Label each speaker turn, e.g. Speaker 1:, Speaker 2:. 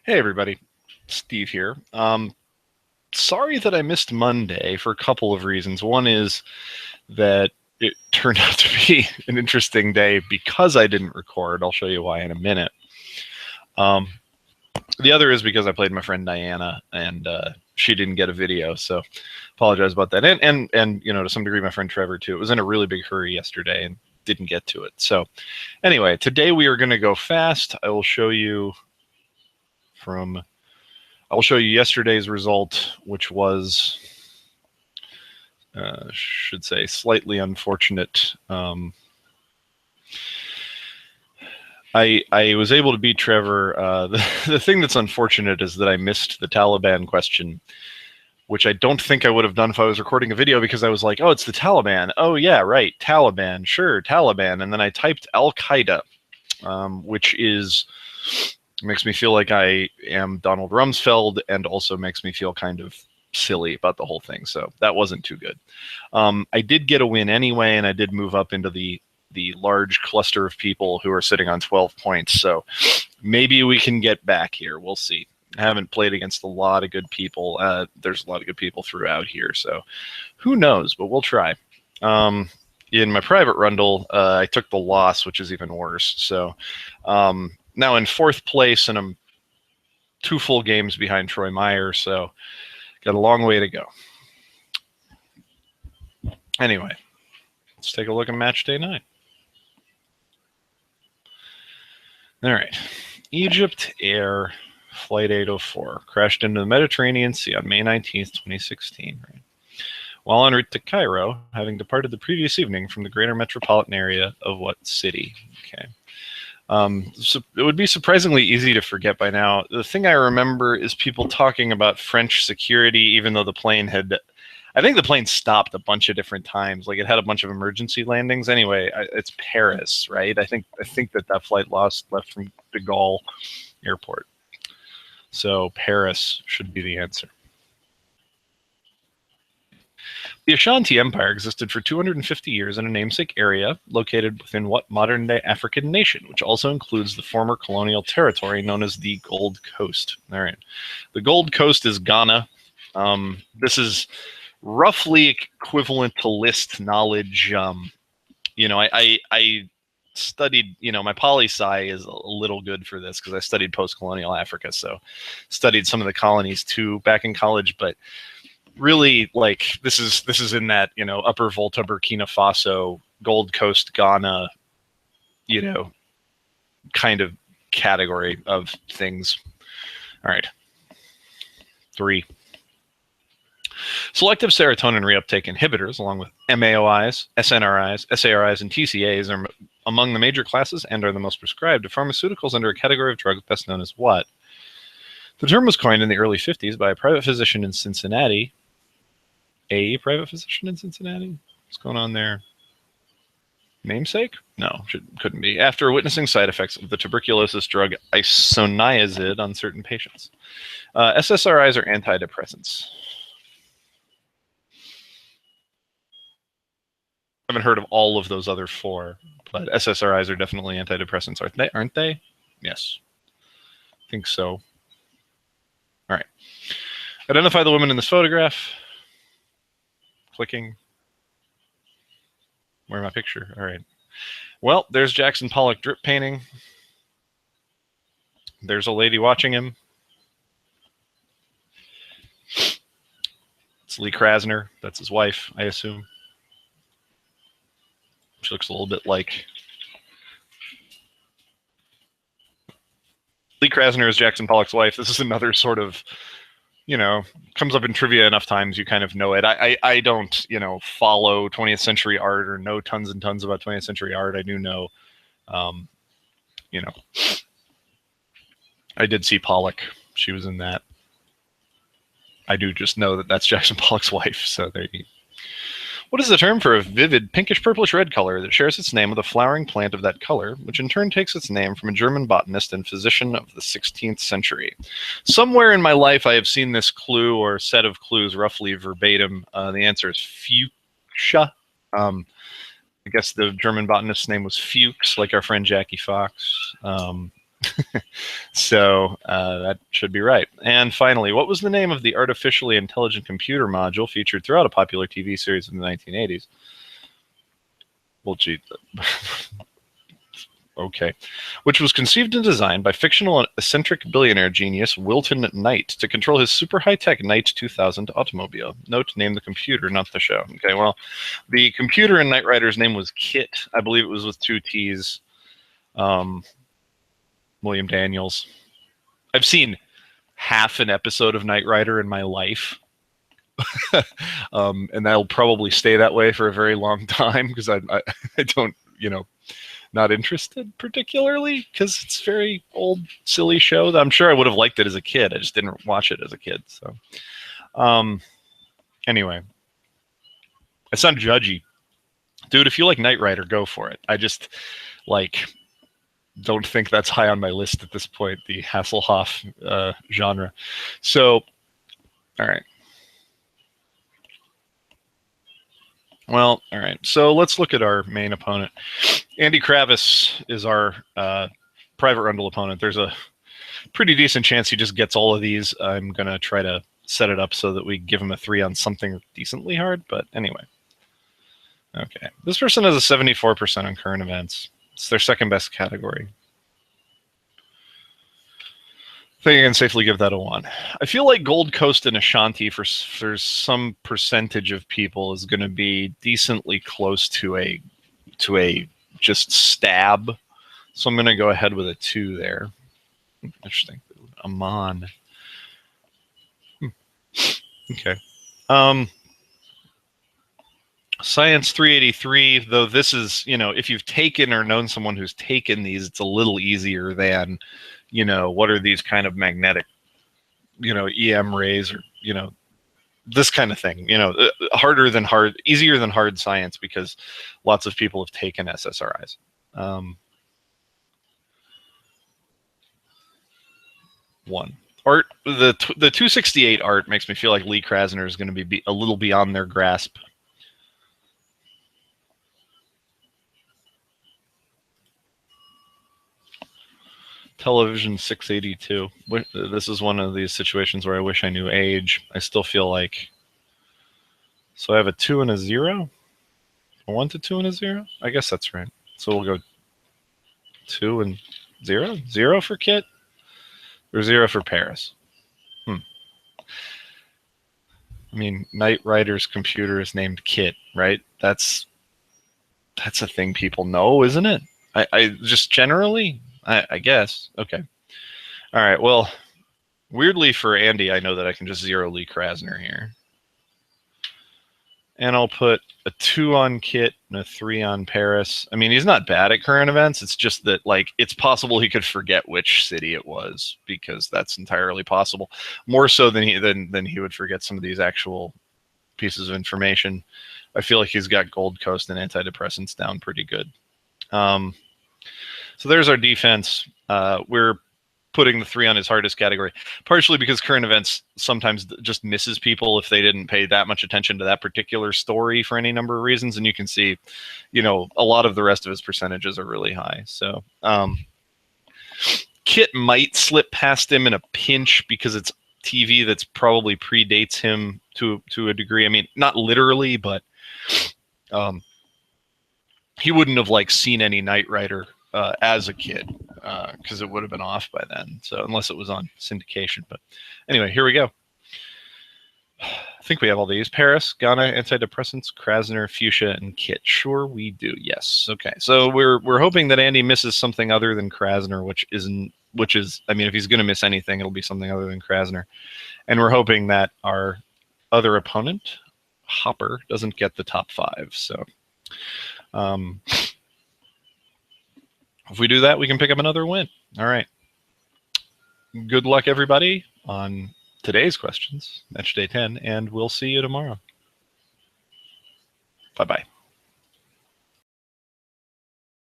Speaker 1: Hey everybody, Steve here. Sorry that I missed Monday for a couple of reasons. One is that it turned out to be an interesting day because I didn't record. I'll show you why in a minute. The other is because I played my friend Diana and she didn't get a video, so apologize about that. And you know, to some degree, my friend Trevor too. It was in a really big hurry yesterday and didn't get to it. So anyway, today we are going to go fast. I will show you yesterday's result, which was, should say, slightly unfortunate. I was able to beat Trevor. The thing that's unfortunate is that I missed the Taliban question, which I don't think I would have done if I was recording a video, because I was like, oh, it's the Taliban. Oh, yeah, right, Taliban. Sure, Taliban. And then I typed Al-Qaeda, which makes me feel like I am Donald Rumsfeld, and also makes me feel kind of silly about the whole thing. So that wasn't too good. I did get a win anyway, and I did move up into the large cluster of people who are sitting on 12 points. So maybe we can get back here. We'll see. I haven't played against a lot of good people. There's a lot of good people throughout here, so who knows, but we'll try. In my private rundle, I took the loss, which is even worse. So now in fourth place, and I'm 2 full games behind Troy Meyer, so got a long way to go. Anyway, let's take a look at match day 9. All right, Egypt Air Flight 804 crashed into the Mediterranean Sea on May 19th, 2016. Right? While en route to Cairo, having departed the previous evening from the greater metropolitan area of what city? Okay. So it would be surprisingly easy to forget by now. The thing I remember is people talking about French security, even though the plane had, I think the plane stopped a bunch of different times. Like, it had a bunch of emergency landings. Anyway, it's Paris, right? I think that flight left from de Gaulle Airport. So Paris should be the answer. The Ashanti Empire existed for 250 years in a namesake area located within what modern-day African nation, which also includes the former colonial territory known as the Gold Coast. All right. The Gold Coast is Ghana. This is roughly equivalent to list knowledge. You know, I studied, you know, my poli-sci is a little good for this because I studied post-colonial Africa, so studied some of the colonies too back in college, but really, like, this is in that, you know, Upper Volta, Burkina Faso, Gold Coast, Ghana, you know, kind of category of things. All right. 3. Selective serotonin reuptake inhibitors, along with MAOIs, SNRIs, SARIs, and TCAs, are among the major classes and are the most prescribed of pharmaceuticals under a category of drugs best known as what? The term was coined in the early 50s by a private physician in Cincinnati. A private physician in Cincinnati? What's going on there? Namesake? No, couldn't be. After witnessing side effects of the tuberculosis drug isoniazid on certain patients. SSRIs are antidepressants. I haven't heard of all of those other 4, but SSRIs are definitely antidepressants, aren't they? Yes. I think so. All right. Identify the woman in this photograph. Clicking. Where's my picture? All right. Well, there's Jackson Pollock drip painting. There's a lady watching him. It's Lee Krasner. That's his wife, I assume. She looks a little bit like Lee Krasner is Jackson Pollock's wife. This is another sort of, you know, comes up in trivia enough times you kind of know it. I don't, you know, follow 20th century art or know tons and tons about 20th century art. I do know, you know, I did see Pollock. She was in that. I do just know that that's Jackson Pollock's wife. So there you go. What is the term for a vivid pinkish purplish red color that shares its name with a flowering plant of that color, which in turn takes its name from a German botanist and physician of the 16th century? Somewhere in my life I have seen this clue or set of clues roughly verbatim. The answer is fuchsia. I guess the German botanist's name was Fuchs, like our friend Jackie Fox. So that should be right. And finally, what was the name of the artificially intelligent computer module featured throughout a popular TV series in the 1980s? Well, gee, okay. Which was conceived and designed by fictional and eccentric billionaire genius Wilton Knight to control his super high-tech Knight 2000 automobile. Note, name the computer, not the show. Okay, well, the computer in Knight Rider's name was Kit. I believe it was with 2 T's. William Daniels. I've seen half an episode of Knight Rider in my life. And that'll probably stay that way for a very long time because I don't, not interested particularly because it's a very old, silly show. I'm sure I would have liked it as a kid. I just didn't watch it as a kid. So, anyway, I sound judgy. Dude, if you like Knight Rider, go for it. I just, don't think that's high on my list at this point, the Hasselhoff genre. So, all right. Well, all right. So let's look at our main opponent. Andy Kravis is our private Rundle opponent. There's a pretty decent chance he just gets all of these. I'm going to try to set it up so that we give him a 3 on something decently hard. But anyway. Okay. This person has a 74% on current events. It's their second best category. I think I can safely give that a 1. I feel like Gold Coast and Ashanti for some percentage of people is going to be decently close to a just stab. So I'm going to go ahead with a 2 there. Interesting. Amon. Okay. Science 383, though this is, if you've taken or known someone who's taken these, it's a little easier than, what are these kind of magnetic, EM rays or, this kind of thing, easier than hard science because lots of people have taken SSRIs. One. Art, the 268 art makes me feel like Lee Krasner is going to be a little beyond their grasp. Television 682. This is one of these situations where I wish I knew age. I still feel like... So I have a 2 and a 0? A 1 to 2 and a 0? I guess that's right. So we'll go 2 and 0? 0 for Kit? Or 0 for Paris? I mean, Knight Rider's computer is named Kit, right? That's a thing people know, isn't it? I just generally... I guess. Okay. All right. Well, weirdly for Andy, I know that I can just 0 Lee Krasner here. And I'll put a 2 on Kit and a 3 on Paris. I mean, he's not bad at current events. It's just that, it's possible he could forget which city it was because that's entirely possible. More so than he would forget some of these actual pieces of information. I feel like he's got Gold Coast and antidepressants down pretty good. So there's our defense. We're putting the 3 on his hardest category, partially because current events sometimes just misses people if they didn't pay that much attention to that particular story for any number of reasons. And you can see, a lot of the rest of his percentages are really high. So Kit might slip past him in a pinch because it's TV that's probably predates him to a degree. I mean, not literally, but he wouldn't have seen any Knight Rider as a kid, because it would have been off by then. So unless it was on syndication. But anyway, here we go. I think we have all these. Paris, Ghana, antidepressants, Krasner, Fuchsia, and Kit. Sure we do. Yes. Okay. So we're hoping that Andy misses something other than Krasner, which is, I mean, if he's going to miss anything, it'll be something other than Krasner. And we're hoping that our other opponent, Hopper, doesn't get the top 5. So if we do that, we can pick up another win. All right. Good luck, everybody, on today's questions, match day 10, and we'll see you tomorrow. Bye-bye.